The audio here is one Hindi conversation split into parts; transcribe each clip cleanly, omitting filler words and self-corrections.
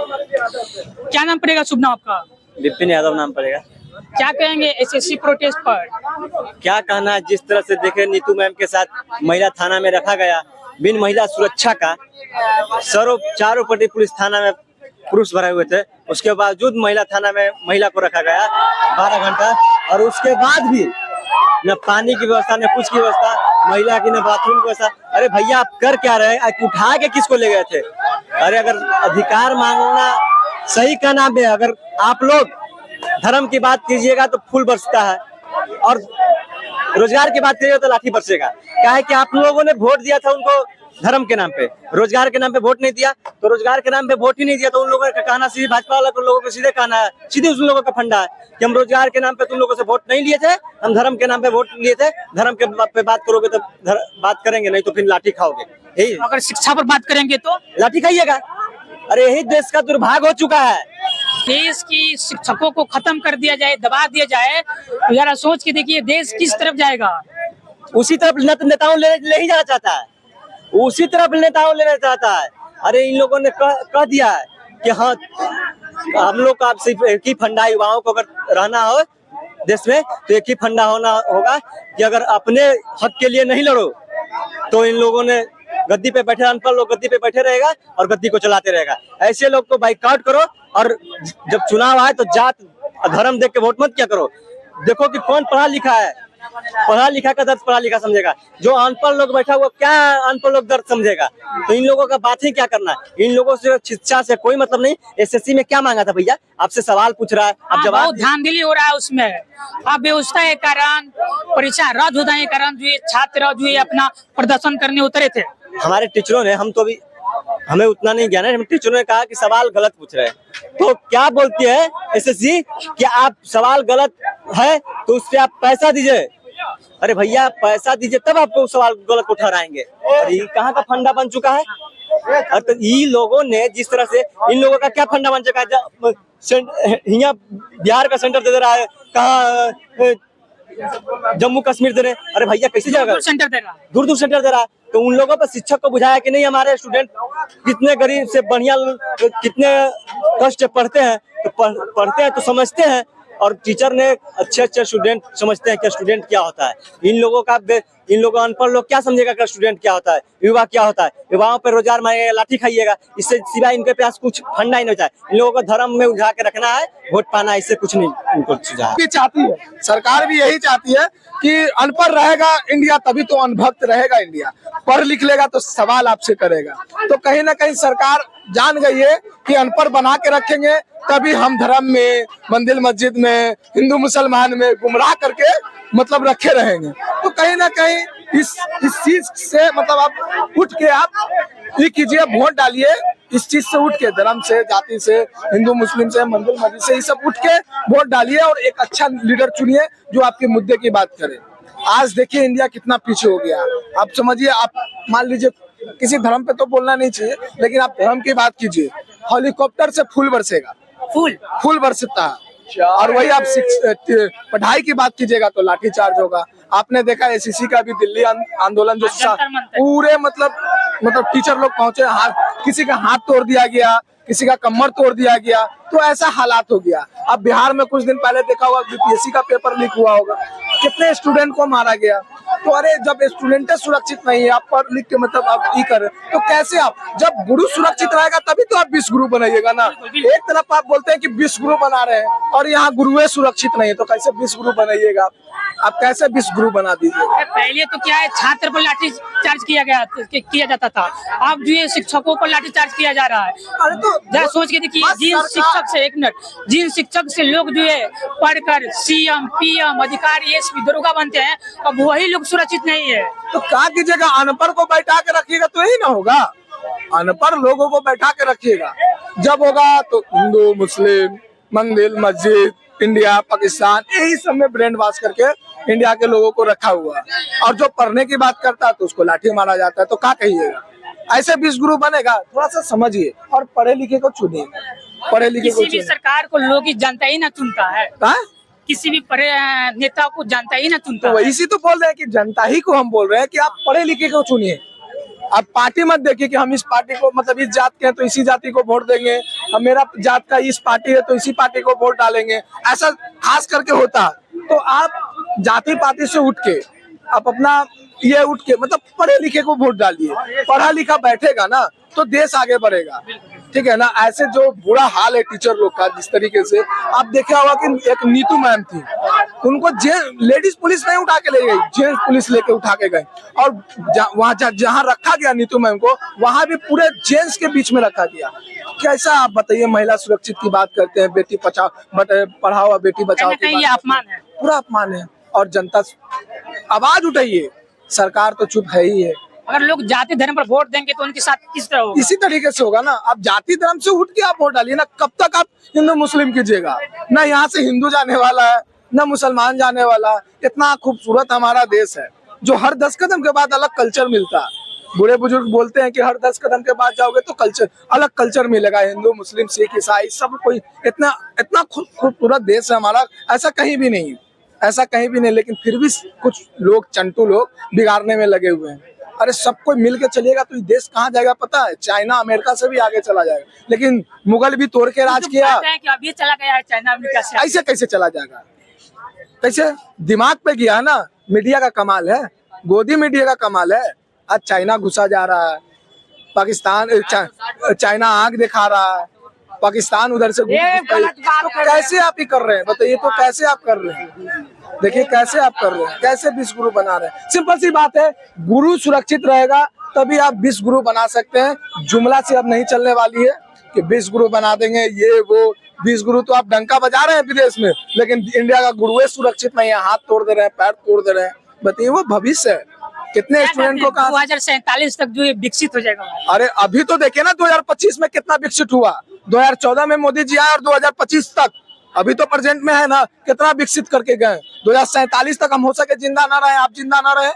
क्या नाम पड़ेगा, शुभ नाम आपका? विपिन यादव नाम पड़ेगा। क्या कहेंगे एसएससी प्रोटेस्ट पर? क्या कहना है, जिस तरह से देखे नीतू मैम के साथ महिला थाना में रखा गया बिन महिला सुरक्षा का, चारों पट्टी पुलिस थाना में पुरुष भरे हुए थे, उसके बावजूद महिला थाना में महिला को रखा गया 12 घंटा, और उसके बाद भी न पानी की व्यवस्था न कुछ की व्यवस्था, महिला की न बाथरूम की व्यवस्था। अरे भैया आप कर क्या रहे हैं, उठा के किसको ले गए थे? अरे अगर अधिकार मांगना सही का नाम है, अगर आप लोग धर्म की बात कीजिएगा तो फूल बरसता है, और रोजगार की बात करिएगा तो लाठी बरसेगा। क्या है कि आप लोगों ने वोट दिया था उनको धर्म के नाम पे, रोजगार के नाम पे वोट नहीं दिया, तो रोजगार के नाम पे वोट ही नहीं दिया, तो उन लोगों का कहना सीधे भाजपा वाला लोगों को सीधे कहना है, सीधे उन लोगों का फंडा है कि हम रोजगार के नाम पे तुम लोगों से वोट नहीं लिए थे, हम धर्म के नाम पे वोट लिए थे, धर्म के पे बात करोगे तो बात करेंगे, नहीं तो फिर लाठी खाओगे। यही अगर शिक्षा पर बात करेंगे तो लाठी खाइएगा। अरे यही देश का दुर्भाग्य हो चुका है। देश की शिक्षकों को खत्म कर दिया जाए, दबा दिया जाए, तो जरा सोच के देखिए देश किस तरफ जाएगा। उसी तरफ नेताओं ले ही जाना चाहता है, उसी तरफ नेताओं लेना चाहता है। अरे इन लोगों ने कह दिया है कि हाँ हम लोग का सिर्फ एक ही फंडा, युवाओं को अगर रहना हो देश में तो एक ही फंडा होना होगा कि अगर अपने हक के लिए नहीं लड़ो तो इन लोगों ने गद्दी पे बैठे, अनपढ़ लोग गद्दी पे बैठे रहेगा और गद्दी को चलाते रहेगा। ऐसे लोग को बाइकआउट करो, और जब चुनाव आए तो जात धर्म देख के वोट मत क्या करो। देखो कि कौन पढ़ा लिखा है, पढ़ा लिखा का दर्द पढ़ा लिखा समझेगा, जो अनपढ़ लोग बैठा हुआ क्या अनपढ़ लोग दर्द समझेगा। तो इन लोगों का बात ही क्या करना है, इन लोगों से शिक्षा से कोई मतलब नहीं। एसएससी में क्या मांगा था भैया, आपसे सवाल पूछ रहा है, आप जवाब। धांधली हो रहा है उसमें, अब व्यवस्था के कारण, परीक्षा रद्द होने के कारण जो छात्र जो अपना प्रदर्शन करने उतरे थे। हमारे टीचरों ने, हम तो अभी हमें उतना नहीं ज्ञान है, हम टीचरों ने कहा कि सवाल गलत पूछ रहे हैं, तो क्या बोलती है एसएससी कि आप सवाल गलत है तो उस पर आप पैसा दीजिए। अरे भैया पैसा दीजिए तब आपको सवाल गलत को ठहराएंगे। और ये कहाँ का फंडा बन चुका है? तो इन लोगों ने जिस तरह से, इन लोगों का क्या फंडा बन चुका है, यहाँ बिहार का सेंटर दे रहा है, कहाँ जम्मू कश्मीर दे रहे हैं। अरे भैया कैसे जाएगा, सेंटर दे रहा है, दूर दूर सेंटर दे रहा है। तो उन लोगों पर शिक्षक को बुझाया कि नहीं हमारे स्टूडेंट कितने गरीब से बढ़िया, कितने कष्ट पढ़ते हैं, तो पढ़ते हैं तो समझते हैं, और टीचर ने अच्छे स्टूडेंट समझते हैं कि स्टूडेंट क्या होता है। इन लोगों अनपढ़ लोग क्या समझेगा कि स्टूडेंट क्या होता है, युवा क्या होता है। युवाओं पर रोजगार मांगेगा, लाठी खाइएगा, इससे सिवाय इनके पास कुछ फंडा ही नहीं होता है। इन लोगों को धर्म में उलझा के रखना है, वोट पाना, इससे कुछ नहीं उनको सुझाव चाहती है। सरकार भी यही चाहती है कि अनपढ़ रहेगा इंडिया तभी तो अनभक्त रहेगा इंडिया, पढ़ लिख लेगा तो सवाल आपसे करेगा। तो कहीं ना कहीं सरकार जान गई है कि अनपढ़ बना के रखेंगे तभी हम धर्म में, मंदिर मस्जिद में, हिंदू मुसलमान में गुमराह करके मतलब रखे रहेंगे। तो कहीं ना कहीं इस चीज से मतलब आप उठ के आप ये कीजिए, वोट डालिए, इस चीज से उठ के, धर्म से, जाति से, हिंदू मुस्लिम से, मंदिर मस्जिद से, ये सब उठ के वोट डालिए और एक अच्छा लीडर चुनिए जो आपके मुद्दे की बात करे। आज देखिए इंडिया कितना पीछे हो गया। आप समझिए, आप मान लीजिए किसी धर्म पे तो बोलना नहीं चाहिए, लेकिन आप धर्म की बात कीजिए, हेलीकॉप्टर से फूल बरसेगा, फूल बरसता है। और वही आप पढ़ाई की बात कीजिएगा तो लाठीचार्ज होगा। आपने देखा एसएससी का भी दिल्ली आंदोलन जो पूरे मतलब टीचर लोग पहुंचे, किसी का हाथ तोड़ दिया गया, किसी का कमर तोड़ दिया गया, तो ऐसा हालात हो गया। अब बिहार में कुछ दिन पहले देखा होगा बीपीएससी का पेपर लीक हुआ होगा, कितने स्टूडेंट को मारा गया। तो अरे जब स्टूडेंट सुरक्षित नहीं है, आप पढ़ लिख के मतलब आप ये कर, तो कैसे आप, जब गुरु सुरक्षित रहेगा तभी तो आप विश्व गुरु बनाइएगा ना। एक तरफ आप बोलते हैं कि विश्व गुरु बना रहे हैं और यहाँ गुरुए सुरक्षित नहीं है, तो कैसे विश्व गुरु बनाइएगा आप, कैसे विश्व गुरु बना दीजिएगा। पहले तो क्या है, छात्र पर लाठी चार्ज किया जाता था, अब जो ये शिक्षकों पर लाठी चार्ज किया जा रहा है। अरे तो जरा सोच के देखिए, जिन शिक्षक से, एक मिनट, जिन शिक्षक से लोग जो है पढ़कर सीएम, पीएम, अधिकारी, एसपी, दरोगा बनते हैं, अब वही लोग सुरक्षित नहीं है। तो क्या कीजिएगा, अनपढ़ को बैठा के रखिएगा तो यही ना होगा। अनपढ़ लोगों को बैठा के रखिएगा, जब होगा तो हिंदू मुस्लिम, मंदिर मस्जिद, इंडिया पाकिस्तान, यही सब में ब्रेन वॉश करके इंडिया के लोगों को रखा हुआ है। और जो पढ़ने की बात करता है तो उसको लाठी मारा जाता है। तो क्या कहिएगा, ऐसे विश्व गुरु बनेगा? थोड़ा सा समझिए और पढ़े लिखे को चुनिए, पढ़े लिखे को किसी भी सरकार को लोग जनता ही ना चुनता है, किसी भी नेता को जनता ही ना चुनता है। तो इसी तो बोल रहे हैं कि जनता ही को हम बोल रहे हैं कि आप पढ़े लिखे को चुनिए, अब पार्टी मत देखिए कि हम इस पार्टी को मतलब इस जात के हैं तो इसी जाति को वोट देंगे, हम मेरा जात का इस पार्टी है तो इसी पार्टी को वोट डालेंगे, ऐसा खास करके होता है। तो आप जाति पाति से उठ के आप अपना ये उठ के मतलब पढ़े लिखे को वोट डालिए, पढ़ा लिखा बैठेगा ना तो देश आगे बढ़ेगा, ठीक है ना। ऐसे जो बुरा हाल है टीचर लोग का, जिस तरीके से आप देखे होगा कि एक नीतू मैम थी, उनको लेडीज पुलिस नहीं उठा के ले गई, जेंट्स पुलिस लेके उठा के गए, और वहाँ जहाँ रखा गया नीतू मैम को, वहाँ भी पूरे जेंट्स के बीच में रखा गया। कैसा आप बताइए, महिला सुरक्षित की बात करते हैं, बेटी पढ़ाओ बेटी बचाओ की ये अपमान है, पूरा अपमान है। और जनता आवाज उठाइए, सरकार तो चुप है ही है। अगर लोग जाति धर्म पर वोट देंगे तो उनके साथ किस तरह होगा? इसी तरीके से होगा ना, आप जाति धर्म से उठ के आप वोट डालिए ना। कब तक आप हिंदू मुस्लिम कीजिएगा, ना यहाँ से हिंदू जाने वाला है ना मुसलमान जाने वाला। इतना खूबसूरत हमारा देश है जो हर 10 कदम के बाद अलग कल्चर मिलता है। बूढ़े बुजुर्ग बोलते हैं कि हर 10 कदम के बाद जाओगे तो कल्चर अलग कल्चर मिलेगा, हिंदू मुस्लिम सिख ईसाई सब कोई। इतना इतना खूबसूरत देश है हमारा, ऐसा कहीं भी नहीं, ऐसा कहीं भी नहीं। लेकिन फिर भी कुछ लोग चंटू लोग बिगाड़ने में लगे हुए हैं। अरे सब कोई मिल के चलेगा तो ये देश कहाँ जाएगा पता है? चाइना अमेरिका से भी आगे चला जाएगा। लेकिन मुगल भी तोड़ के राज किया, कि अभी चला गया है चाइना अमेरिका से, ऐसे कैसे चला जाएगा? कैसे? दिमाग पे गया ना। मीडिया का कमाल है, गोदी मीडिया का कमाल है। आज चाइना घुसा जा रहा है, पाकिस्तान चाइना आंख दिखा रहा है, पाकिस्तान उधर से तो कैसे आप ही कर रहे हैं बताइए? तो कैसे आप कर रहे हैं? देखिए कैसे आप कर रहे हैं, कैसे विश्व गुरु बना रहे हैं। सिंपल सी बात है, गुरु सुरक्षित रहेगा तभी आप विश्व गुरु बना सकते हैं। जुमला से अब नहीं चलने वाली है कि विश्व गुरु बना देंगे ये वो। विश्व गुरु तो आप डंका बजा रहे हैं विदेश में, लेकिन इंडिया का गुरु सुरक्षित नहीं है। हाथ तोड़ दे रहे हैं, पैर तोड़ दे रहे हैं। बताइए वो भविष्य है। कितने स्टूडेंट को कहा 2047 तक जो ये विकसित हो जाएगा। अरे अभी तो देखिए ना 2025 में कितना विकसित हुआ। 2014 में मोदी जी आए और 2025 तक अभी तो प्रेजेंट में है ना, कितना विकसित करके गए। 2047 तक हम हो सके जिंदा ना रहे, आप जिंदा ना रहे।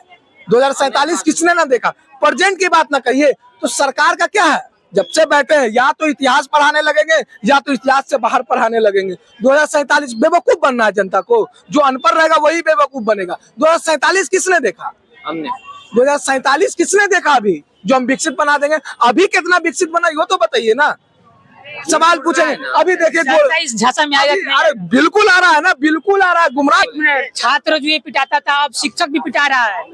2047 किसने ना देखा? प्रेजेंट की बात ना कहिए तो सरकार का क्या है? जब से बैठे हैं या तो इतिहास पढ़ाने लगेंगे या तो इतिहास से बाहर पढ़ाने लगेंगे। 2047 बेवकूफ बनना है जनता को, जो अनपढ़ रहेगा वही बेवकूफ बनेगा। 2047 किसने देखा? हमने। 2047 किसने देखा अभी जो हम विकसित बना देंगे? अभी कितना विकसित बना वो तो बताइए ना। सवाल पूछेंगे अभी देखिए इस झांसा में आया। अरे बिल्कुल आ रहा है ना, बिल्कुल आ रहा है। गुमराह छात्र जो ये पिटाता था अब शिक्षक भी पिटा रहा है।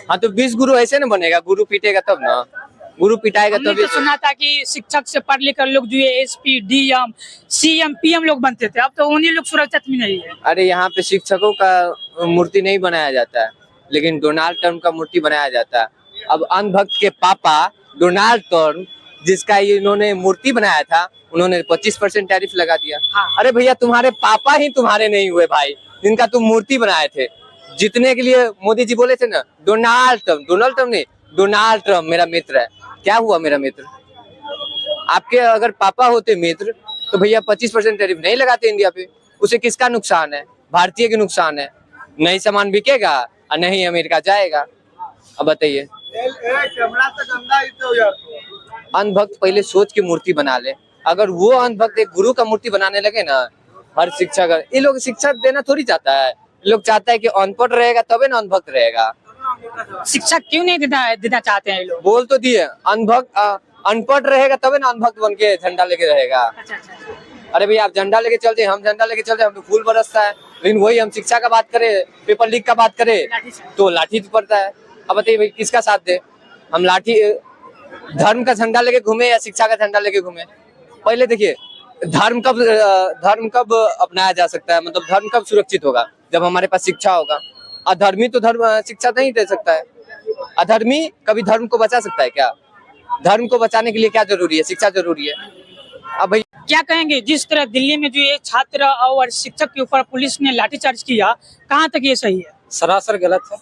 हाँ तो 20 गुरु ऐसे ना बनेगा, गुरु पीटेगा तब ना, गुरु पिटाएगा हमने तभी। तो सुना था कि शिक्षक से पढ़ लिख कर लोग जो है एसपी डीएम सीएम पीएम लोग बनते थे, अब तो उन्हीं लोग सुरक्षित भी नहीं है। अरे यहाँ पे शिक्षकों का मूर्ति नहीं बनाया जाता है, लेकिन डोनाल्ड ट्रम्प का मूर्ति बनाया जाता है। अब अंधभक्त के पापा डोनाल्ड ट्रम्प, जिसका इन्होंने मूर्ति बनाया था, उन्होंने 25% टैरिफ लगा दिया। हाँ। अरे भैया तुम्हारे पापा ही तुम्हारे नहीं हुए भाई, जिनका तुम मूर्ति बनाए थे। जीतने के लिए मोदी जी बोले थे ना डोनाल्ड ट्रम्प नहीं, डोनाल्ड ट्रम्प मेरा मित्र है। क्या हुआ मेरा मित्र? आपके अगर पापा होते मित्र तो भैया 25% टैरिफ नहीं लगाते इंडिया पे। उसे किसका नुकसान है? भारतीय के नुकसान है। नहीं सामान बिकेगा और नहीं अमेरिका जाएगा। अब बताइए, अंधभक्त पहले सोच के मूर्ति बना ले। अगर वो अंधभक्त एक गुरु का मूर्ति बनाने लगे ना, हर शिक्षक, ये लोग शिक्षा देना थोड़ी चाहता है। लोग चाहता है कि अनपढ़ रहेगा तबे ना अंधभक्त रहेगा। शिक्षा क्यों नहीं देना चाहते हैं लोग? बोल तो दिए, अनपढ़ रहेगा तबे ना अनभक्त बन के झंडा लेके रहेगा। अच्छा। अरे भैया आप झंडा लेके चलते, हम झंडा लेके चलते, हम तो फूल बरसता है। लेकिन वही हम शिक्षा का बात करें, पेपर लीक का बात करें तो लाठी पड़ता है। अब बताइए भाई किसका साथ दे? हम लाठी धर्म का झंडा लेके घूमे या शिक्षा का झंडा लेके घूमे? पहले देखिए, धर्म कब अपनाया जा सकता है, मतलब धर्म कब सुरक्षित होगा? जब हमारे पास शिक्षा होगा। अधर्मी तो धर्म शिक्षा नहीं दे सकता है। अधर्मी कभी धर्म को बचा सकता है क्या? धर्म को बचाने के लिए क्या जरूरी है? शिक्षा जरूरी है। अब भाई क्या कहेंगे, जिस तरह दिल्ली में जो ये छात्र और शिक्षक के ऊपर पुलिस ने लाठीचार्ज किया, कहाँ तक ये सही है? सरासर गलत है।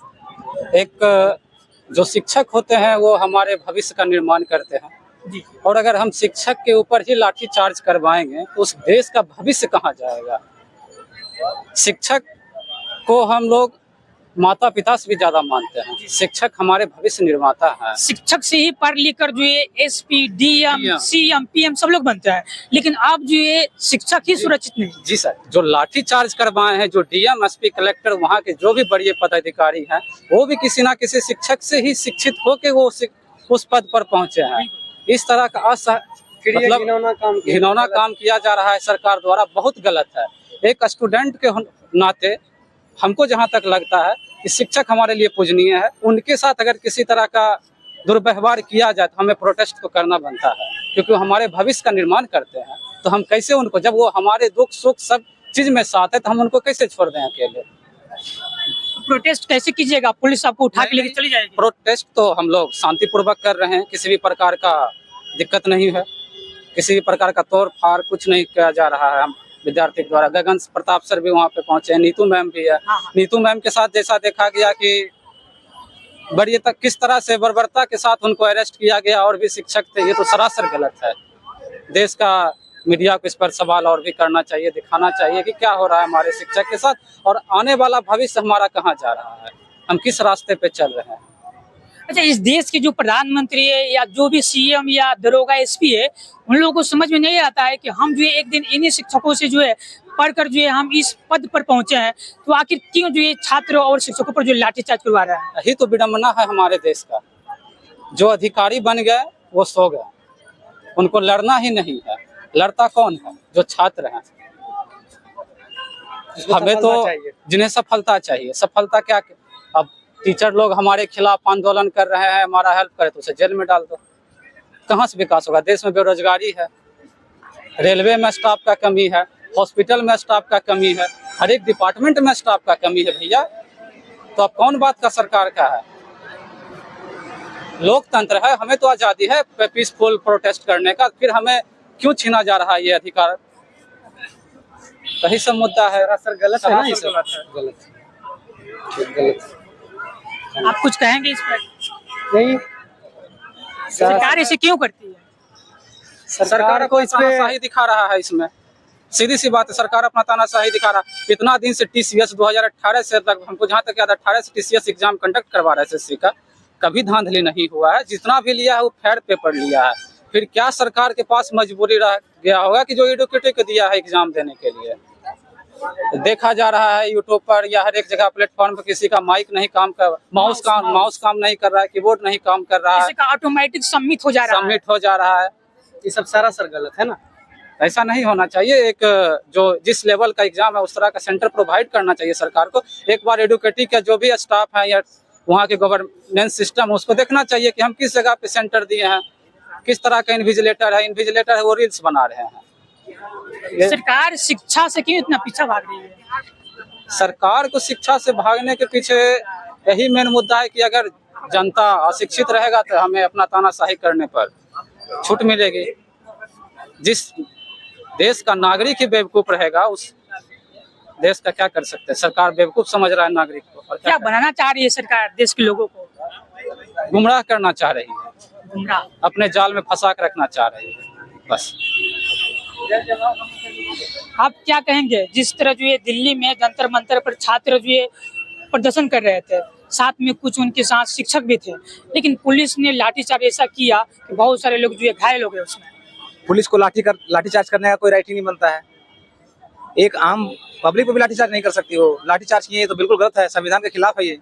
एक जो शिक्षक होते हैं वो हमारे भविष्य का निर्माण करते हैं जी। और अगर हम शिक्षक के ऊपर ही लाठी चार्ज करवाएंगे तो उस देश का भविष्य कहाँ जाएगा? शिक्षक को हम लोग माता पिता से भी ज्यादा मानते हैं। शिक्षक हमारे भविष्य निर्माता है। शिक्षक से ही पढ़ लिख कर जो ये एसपी डीएम सीएम पीएम सब लोग बनते हैं, लेकिन अब जो ये शिक्षक ही सुरक्षित नहीं। जी सर, जो लाठी चार्ज करवाए हैं, जो डीएम एसपी कलेक्टर वहाँ के जो भी बड़े पदाधिकारी हैं, वो भी किसी ना किसी शिक्षक से ही शिक्षित होके वो उस पद पर पहुंचे हैं। इस तरह का मतलब घिनौना काम किया जा रहा है सरकार द्वारा, बहुत गलत है। एक स्टूडेंट के नाते हमको जहां तक लगता है कि शिक्षक हमारे लिए पूजनीय है, उनके साथ अगर किसी तरह का दुर्व्यवहार किया जाए तो हमें प्रोटेस्ट तो करना बनता है, क्योंकि वो हमारे भविष्य का निर्माण करते हैं। तो हम कैसे उनको, जब वो हमारे दुख सुख सब चीज में साथ है, तो हम उनको कैसे छोड़ दें अकेले? प्रोटेस्ट कैसे कीजिएगा? पुलिस आपको उठा के लेके चली जाएगी? प्रोटेस्ट तो हम लोग शांतिपूर्वक कर रहे हैं, किसी भी प्रकार का दिक्कत नहीं है, किसी भी प्रकार का तोड़ फाड़ कुछ नहीं किया जा रहा है। हम विद्यार्थी के द्वारा, गगन प्रताप सर भी वहाँ पे पहुंचे हैं, नीतू मैम भी है। नीतू मैम के साथ जैसा देखा गया कि बड़ी तक किस तरह से बर्बरता के साथ उनको अरेस्ट किया गया, और भी शिक्षक थे, ये तो सरासर गलत है। देश का मीडिया को इस पर सवाल और भी करना चाहिए, दिखाना चाहिए कि क्या हो रहा है हमारे शिक्षक के साथ, और आने वाला भविष्य हमारा कहाँ जा रहा है, हम किस रास्ते पे चल रहे हैं। अच्छा, इस देश के जो प्रधानमंत्री है या जो भी सीएम या दरोगा एसपी है, उन लोगों को समझ में नहीं आता है कि हम जो है एक दिन इन्हीं शिक्षकों से जो है पढ़कर जो है हम इस पद पर पहुंचे हैं, तो आखिर क्यों जो है छात्र और शिक्षकों पर जो लाठीचार्ज करवा रहा है? यही तो विडम्बना है हमारे देश का। जो अधिकारी बन गए वो सो गए, उनको लड़ना ही नहीं है। लड़ता कौन है? जो छात्र हैं। हमें तो जिन्हें सफलता चाहिए, सफलता क्या? अब टीचर लोग हमारे खिलाफ आंदोलन कर रहे हैं, हमारा हेल्प करे तो उसे जेल में डाल दो। कहाँ से विकास होगा? देश में बेरोजगारी है, रेलवे में स्टाफ का कमी है, हॉस्पिटल में स्टाफ का कमी है, हर एक डिपार्टमेंट में स्टाफ का कमी है भैया। तो अब कौन बात का सरकार का है? लोकतंत्र है, हमें तो आजादी है पीसफुल प्रोटेस्ट करने का, फिर हमें क्यों छीना जा रहा है ये अधिकार? वही सब मुद्दा है। सर गलत है ना, ये सब गलत। आप कुछ कहेंगे इस पर? नहीं, सरकार ऐसे क्यों करती है? सरकार को इस पे तानाशाही दिखा रहा है। इसमें सीधी सी बात है, सरकार अपना तानाशाही दिखा रहा है। इतना दिन से टीसीएस 2018 से तक, हमको जहाँ तक याद है 18 से टीसीएस एग्जाम कंडक्ट करवा रहे एसएससी का, कभी धांधली नहीं हुआ है। जितना भी लिया है वो फेयर पेपर लिया है। फिर क्या सरकार के पास मजबूरी रह गया होगा कि जो एडुकेटिव को दिया है एग्जाम देने के लिए? देखा जा रहा है यूट्यूब पर या हर एक जगह प्लेटफॉर्म पर किसी का माइक नहीं काम कर, माउस काम नहीं कर रहा है, कीबोर्ड नहीं काम कर रहा है, किसी का ऑटोमेटिक सबमिट हो जा रहा है। ये सब सरासर गलत है ना। ऐसा नहीं होना चाहिए। एक जो जिस लेवल का एग्जाम है उस तरह का सेंटर प्रोवाइड करना चाहिए सरकार को। एक बार एडुकेटिव का जो भी स्टाफ है या वहाँ के गवर्नेंस सिस्टम, उसको देखना चाहिए कि हम किस जगह पे सेंटर दिए हैं, किस तरह का इन्विजिलेटर है वो रील्स बना रहे हैं। सरकार शिक्षा से क्यों इतना पीछे भाग रही है? सरकार को शिक्षा से भागने के पीछे यही मेन मुद्दा है कि अगर जनता अशिक्षित रहेगा तो हमें अपना तानाशाही करने पर छूट मिलेगी। जिस देश का नागरिक ही बेवकूफ रहेगा उस देश का क्या कर सकते हैं? सरकार बेवकूफ समझ रहा है नागरिक को। और क्या बनाना चाह रही है सरकार देश के लोगों को? गुमराह करना चाह रही है, गुमराह, अपने जाल में फंसा कर रखना चाह रही है बस। आप क्या कहेंगे? जिस तरह जो है दिल्ली में जंतर मंतर पर छात्र जो है प्रदर्शन कर रहे थे, साथ में कुछ उनके साथ शिक्षक भी थे, लेकिन पुलिस ने लाठीचार्ज ऐसा किया कि बहुत सारे लोग जो है घायल हो गए उसमें। पुलिस को लाठीचार्ज करने का कोई राइट ही नहीं बनता है। एक आम पब्लिक को भी लाठीचार्ज नहीं कर सकती हो। लाठीचार्ज किए तो बिल्कुल गलत है, संविधान के खिलाफ है ये।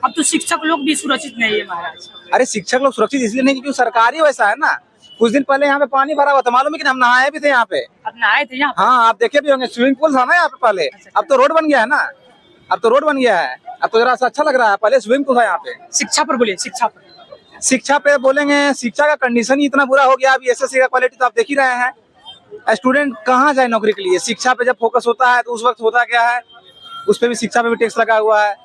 अब तो शिक्षक लोग भी सुरक्षित नहीं है महाराज। अरे शिक्षक लोग सुरक्षित इसलिए नहीं क्योंकि सरकार ही वैसा है ना। कुछ दिन पहले यहाँ पे पानी भरा हुआ था, मालूम है कि हम नहाए भी थे यहाँ पे। अब नहाए थे यहाँ? हाँ, आप देखे भी होंगे, स्विमिंग पूल था ना यहाँ पे पहले। अब तो रोड बन गया है ना, अब तो रोड बन गया है, अब तो जरा सा अच्छा लग रहा है। पहले स्विमिंग पूल था यहाँ पे। शिक्षा पर बोलिए, शिक्षा पर। शिक्षा पे बोलेंगे, शिक्षा का कंडीशन ही इतना बुरा हो गया। अभी एसएससी का क्वालिटी तो आप देख ही रहे हैं। स्टूडेंट कहाँ जाए नौकरी के लिए? शिक्षा पे जब फोकस होता है तो उस वक्त होता क्या है, उस पे भी शिक्षा पे भी टैक्स लगा हुआ है।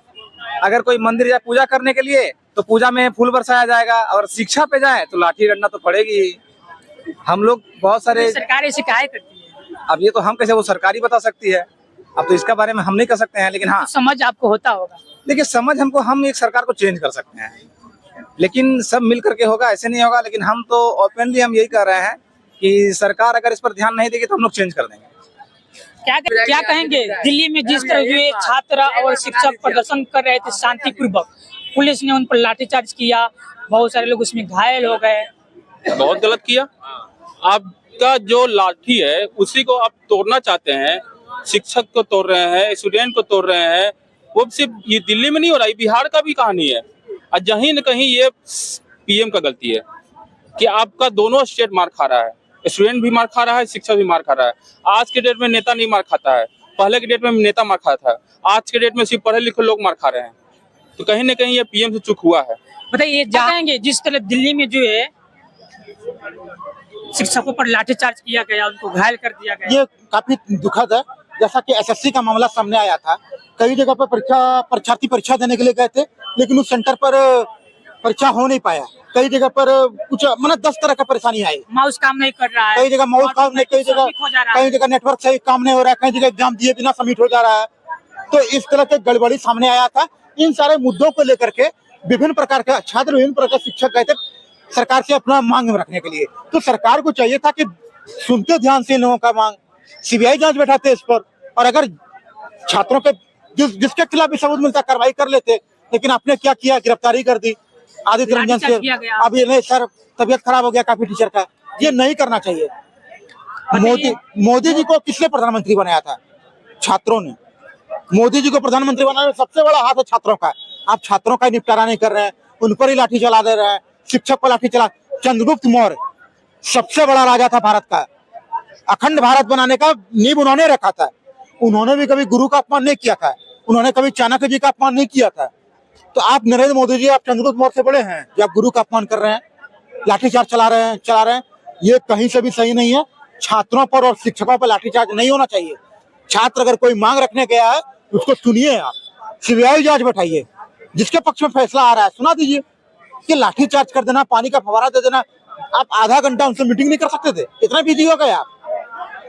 अगर कोई मंदिर जाए पूजा करने के लिए तो पूजा में फूल बरसाया जाएगा, और शिक्षा पे जाए तो लाठी डंडा तो पड़ेगी ही। हम लोग बहुत सारे, सरकार ऐसे काहे करती है? अब ये तो हम कैसे, वो सरकारी बता सकती है। अब तो इसका बारे में हम नहीं कर सकते हैं, लेकिन हाँ तो समझ आपको होता होगा। देखिए समझ हमको, हम एक सरकार को चेंज कर सकते हैं, लेकिन सब मिल करके होगा ऐसे नहीं होगा। लेकिन हम तो ओपनली हम यही कर रहे हैं कि सरकार अगर इस पर ध्यान नहीं देगी तो हम लोग चेंज कर देंगे। क्या कहेंगे? दिल्ली में जिस तरह जो छात्र और शिक्षक प्रदर्शन कर रहे थे शांतिपूर्वक, पुलिस ने उन पर लाठीचार्ज किया, बहुत सारे लोग उसमें घायल हो गए। बहुत गलत किया। आपका जो लाठी है उसी को आप तोड़ना चाहते हैं, शिक्षक को तोड़ रहे हैं, स्टूडेंट को तोड़ रहे हैं। वो सिर्फ ये दिल्ली में नहीं हो रहा है, बिहार का भी कहानी है। और कहीं न कहीं ये पीएम का गलती है कि आपका दोनों स्टेट मार खा रहा है, स्टूडेंट भी मार खा रहा है, शिक्षक भी मार खा रहा है। आज के डेट में नेता नहीं मार खाता है, पहले के डेट में नेता मार खाता था, आज के डेट में सिर्फ पढ़े लिखे लोग मार खा रहे हैं। तो कहीं ना कहीं ये पीएम से चूक हुआ है। बताइए, जाएंगे जिस तरह दिल्ली में जो है शिक्षकों पर लाठीचार्ज किया गया, उनको घायल कर दिया गया। ये काफी दुखद है। जैसा कि एसएससी का मामला सामने आया था, कई जगह पर परीक्षार्थी परीक्षा देने के लिए गए थे, लेकिन उस सेंटर पर परीक्षा हो नहीं पाया। कई जगह पर कुछ मतलब 10 तरह का परेशानी आई। माउस काम नहीं कर रहा है, कई जगह माउस काम नहीं, कई जगह नेटवर्क सही काम नहीं हो रहा है, कई जगह एग्जाम दिए बिना सबमिट हो जा रहा है। तो इस तरह के गड़बड़ी सामने आया था। इन सारे मुद्दों को लेकर के विभिन्न प्रकार के छात्र, विभिन्न प्रकार के शिक्षक गए थे सरकार से अपना मांग रखने के लिए। तो सरकार को चाहिए था कि सुनते ध्यान से इन लोगों का मांग, सीबीआई जांच बैठाते इस पर, और अगर छात्रों के जिसके खिलाफ भी सबूत मिलता कार्रवाई कर लेते। लेकिन आपने क्या किया, गिरफ्तारी कर दी आदित्य रंजन से। अब ये नहीं सर, तबीयत खराब हो गया काफी टीचर का, ये नहीं करना चाहिए। मोदी जी को किसने प्रधानमंत्री बनाया था? छात्रों ने। मोदी जी को प्रधानमंत्री बनाने में सबसे बड़ा हाथ है छात्रों का। आप छात्रों का निपटारा नहीं कर रहे हैं, उन पर ही लाठी चला दे रहे हैं, शिक्षक पर लाठी चला। चंद्रगुप्त मौर्य सबसे बड़ा राजा था भारत का, अखंड भारत बनाने का नींव उन्होंने रखा था। उन्होंने भी कभी गुरु का अपमान नहीं किया था, उन्होंने कभी चाणक्य जी का अपमान नहीं किया था। तो आप नरेंद्र मोदी जी, आप चंद्रगुप्त मौर्य से बड़े हैं जो आप गुरु का अपमान कर रहे हैं, लाठीचार्ज चला रहे हैं। ये कहीं से भी सही नहीं है। छात्रों पर और शिक्षकों पर लाठीचार्ज नहीं होना चाहिए। छात्र अगर कोई मांग रखने गया है उसको सुनिए, आप सीबीआई जांच बैठाइए, जिसके पक्ष में फैसला आ रहा है सुना दीजिए। कि लाठीचार्ज कर देना, पानी का फव्वारा दे देना, आप आधा घंटा उनसे मीटिंग नहीं कर सकते थे? इतना बिजी हो गए आप।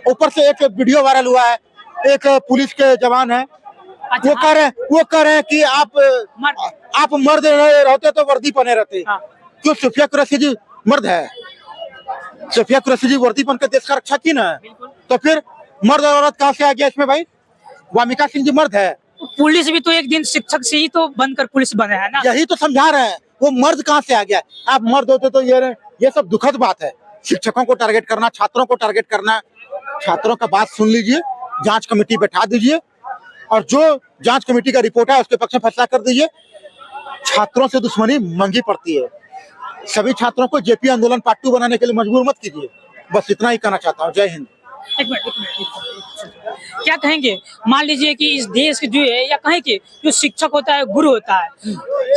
ऊपर से एक वीडियो वायरल हुआ है, एक पुलिस के जवान है, वो कह रहे हैं कि आप मर्द रहते तो वर्दी पहने रहते। क्यों? सुफिया कुरैशी जी मर्द है, सुफिया कुरैशी जी वर्दी पहन के देश का रक्षा की ना। तो फिर मर्द और औरत कहाँ से आ गया इसमें भाई? वामिका सिंह जी मर्द है। पुलिस भी तो एक दिन शिक्षक से ही तो बनकर पुलिस बने हैं ना। यही तो समझा रहे हैं, वो मर्द कहाँ से आ गया? आप मर्द होते तो ये सब दुखद बात है। शिक्षकों को टारगेट करना, छात्रों को टारगेट करना। छात्रों का बात सुन लीजिए, जांच कमेटी बैठा दीजिए, और जो जांच कमेटी का रिपोर्ट है उसके पक्ष में फैसला कर दीजिए। छात्रों से दुश्मनी महंगी पड़ती है। सभी छात्रों को जेपी आंदोलन पार्ट 2 बनाने के लिए मजबूर मत कीजिए। बस इतना ही कहना चाहता हूँ। जय हिंद। एक मिनट। क्या कहेंगे, मान लीजिए कि इस देश के जो है, या कहें कि जो शिक्षक होता है, गुरु होता है,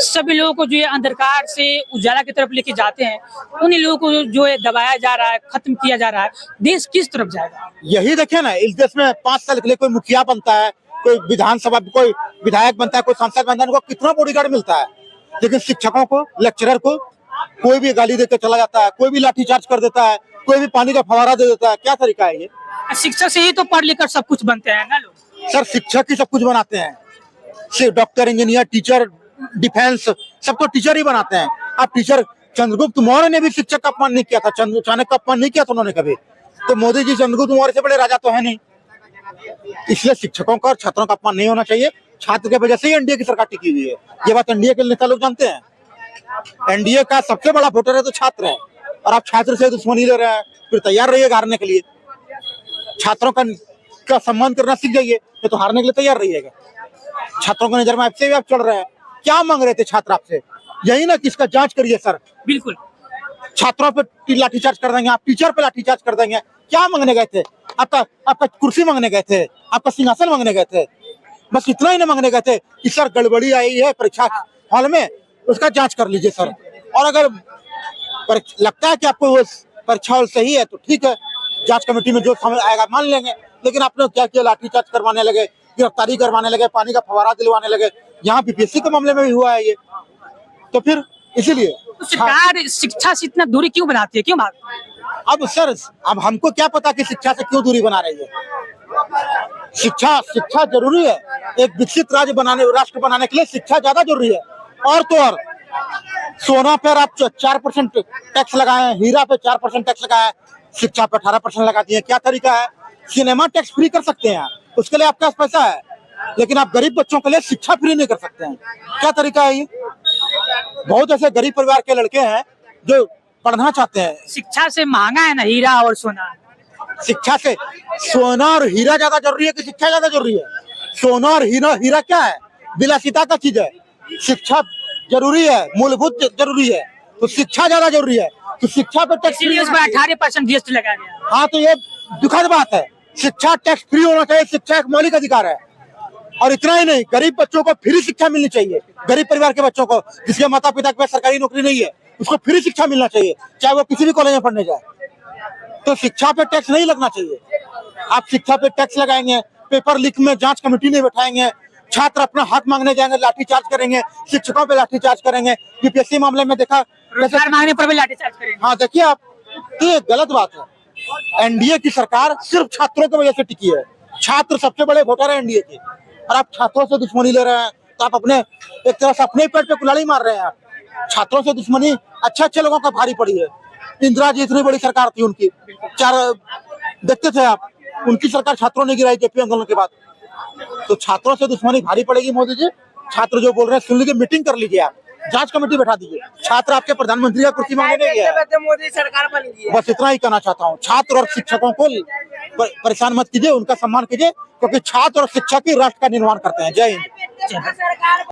सभी लोगों को जो है अंधकार से उजाला की तरफ लेके जाते हैं, उन्हीं लोगों को जो है दबाया जा रहा है, खत्म किया जा रहा है। देश किस तरफ जाएगा? यही देखिए ना, इस देश में 5 साल के लिए कोई मुखिया बनता है, कोई विधानसभा, कोई विधायक बनता है, कोई सांसद बनता है, उनको कितना बॉडीगार्ड मिलता है। लेकिन शिक्षकों को, लेक्चरर को कोई भी गाली देकर चला जाता है, कोई भी लाठीचार्ज कर देता है, कोई भी पानी का फव्वारा दे देता है। क्या तरीका है ये? शिक्षक से ही तो पढ़ लिख कर सब कुछ बनते हैं ना लोग। सर, शिक्षक ही सब कुछ बनाते हैं। सिर्फ डॉक्टर, इंजीनियर, टीचर, डिफेंस, सबको टीचर ही बनाते हैं। अब टीचर, चंद्रगुप्त मौर्य ने भी शिक्षक का अपमान नहीं किया था, चाणक्य का अपमान नहीं किया था उन्होंने कभी। तो मोदी जी चंद्रगुप्त मौर्य से बड़े राजा तो है नहीं। इसलिए शिक्षकों का और छात्रों का अपमान नहीं होना चाहिए। छात्र के वजह से ही एनडीए की सरकार टिकी हुई है। ये बात एनडीए के नेता लोग जानते हैं। एनडीए का सबसे बड़ा वोटर है तो छात्र है, और आप छात्र से दुश्मनी ले रहे हैं, फिर तैयार रहिएगा हारने के लिए। छात्रों का सम्मान करना सीख जाइए, ये तो हारने के लिए तैयार रहिएगा। छात्रों की नजर में आपसे भी आप चढ़ रहे हैं। क्या मांग रहे थे छात्र आपसे? यही ना कि इसका जांच करिए सर। बिल्कुल। छात्रों पे लाठीचार्ज कर देंगे, आप टीचर पे लाठीचार्ज कर देंगे। क्या मांगने गए थे? आपका कुर्सी मांगने गए थे, आपका सिंहासन मांगने गए थे, बस इतना ही ना मांगने गए थे कि सर गड़बड़ी आई है परीक्षा हॉल में, उसका जांच कर लीजिए सर। और अगर लगता है कि आपको वो परीक्षा हॉल सही है तो ठीक है, जांच कमेटी में जो समय आएगा मान लेंगे। लेकिन आपने क्या किया? लाठीचार्ज करवाने लगे, गिरफ्तारी करवाने लगे, पानी का फव्वारा दिलवाने लगे। यहाँ बीपीएससी के मामले में भी हुआ है ये। तो फिर इसीलिए तो सरकार शिक्षा से इतना दूरी क्यों बनाती है, क्यों भागती है? अब सर, अब हमको क्या पता कि शिक्षा से क्यों दूरी बना रही है। शिक्षा जरूरी है। एक विकसित राष्ट्र बनाने के लिए शिक्षा ज्यादा जरूरी है। और तो और सोना पर आप 4% टैक्स लगाए, हीरा पे 4% टैक्स लगाए, शिक्षा पे 18% लगा दिए। क्या तरीका है? सिनेमा टैक्स फ्री कर सकते हैं, उसके लिए आपके पास पैसा है, लेकिन आप गरीब बच्चों के लिए शिक्षा फ्री नहीं कर सकते हैं। क्या तरीका है ये? बहुत ऐसे गरीब परिवार के लड़के हैं जो पढ़ना चाहते हैं। शिक्षा से महंगा है ना हीरा और सोना। शिक्षा से सोना और हीरा ज्यादा जरूरी है कि शिक्षा ज्यादा जरूरी है? सोना और हीरा क्या है? विलासिता का चीज है। शिक्षा जरूरी है, मूलभूत जरूरी है। तो शिक्षा ज्यादा जरूरी है, तो शिक्षा पे टैक्स इसीलिए इस बार 18% जीएसटी लगाया गया। हाँ, तो ये दुखद बात है। शिक्षा टैक्स फ्री होना चाहिए, शिक्षा एक मौलिक अधिकार है। और इतना ही नहीं, गरीब बच्चों को फ्री शिक्षा मिलनी चाहिए। गरीब परिवार के बच्चों को, जिसके माता पिता के पास सरकारी नौकरी नहीं है, उसको फ्री शिक्षा मिलना चाहिए, चाहे वो किसी भी कॉलेज में पढ़ने जाए। तो शिक्षा पे टैक्स नहीं लगना चाहिए। आप शिक्षा पे टैक्स लगाएंगे, पेपर लीक में जांच कमेटी नहीं बैठाएंगे, छात्र अपना हक मांगने जाएंगे, लाठीचार्ज करेंगे, शिक्षकों पे लाठीचार्ज करेंगे। यूपीएससी मामले में देखा, रोजगार मांगने पर भी लाठीचार्ज करेंगे। हाँ देखिए आप, तो ये गलत बात है। एनडीए की सरकार सिर्फ छात्रों की वजह से टिकी है। छात्र सबसे बड़े वोटर है एनडीए के, और आप छात्रों से दुश्मनी ले रहे हैं, तो आप अपने एक तरह से अपने पेट पे कुल्हाड़ी मार रहे हैं। आप छात्रों से दुश्मनी अच्छे लोगों का भारी पड़ी है। इंदिरा जी इतनी बड़ी सरकार थी उनकी, देखते थे आप, उनकी सरकार छात्रों ने गिराई जेपी आंदोलन के बाद। तो छात्रों से दुश्मनी भारी पड़ेगी मोदी जी। छात्र जो बोल रहे हैं सुन लीजिए, मीटिंग कर लीजिए, आप जांच कमेटी बैठा दीजिए। छात्र आपके प्रधानमंत्री का कुर्सी मांगने नहीं गया है। मोदी सरकार बन गई है। बस इतना ही कहना चाहता हूँ। छात्र और शिक्षकों को परेशान मत कीजिए, उनका सम्मान कीजिए, क्योंकि छात्र और शिक्षक ही राष्ट्र का निर्माण करते हैं। जय हिंद।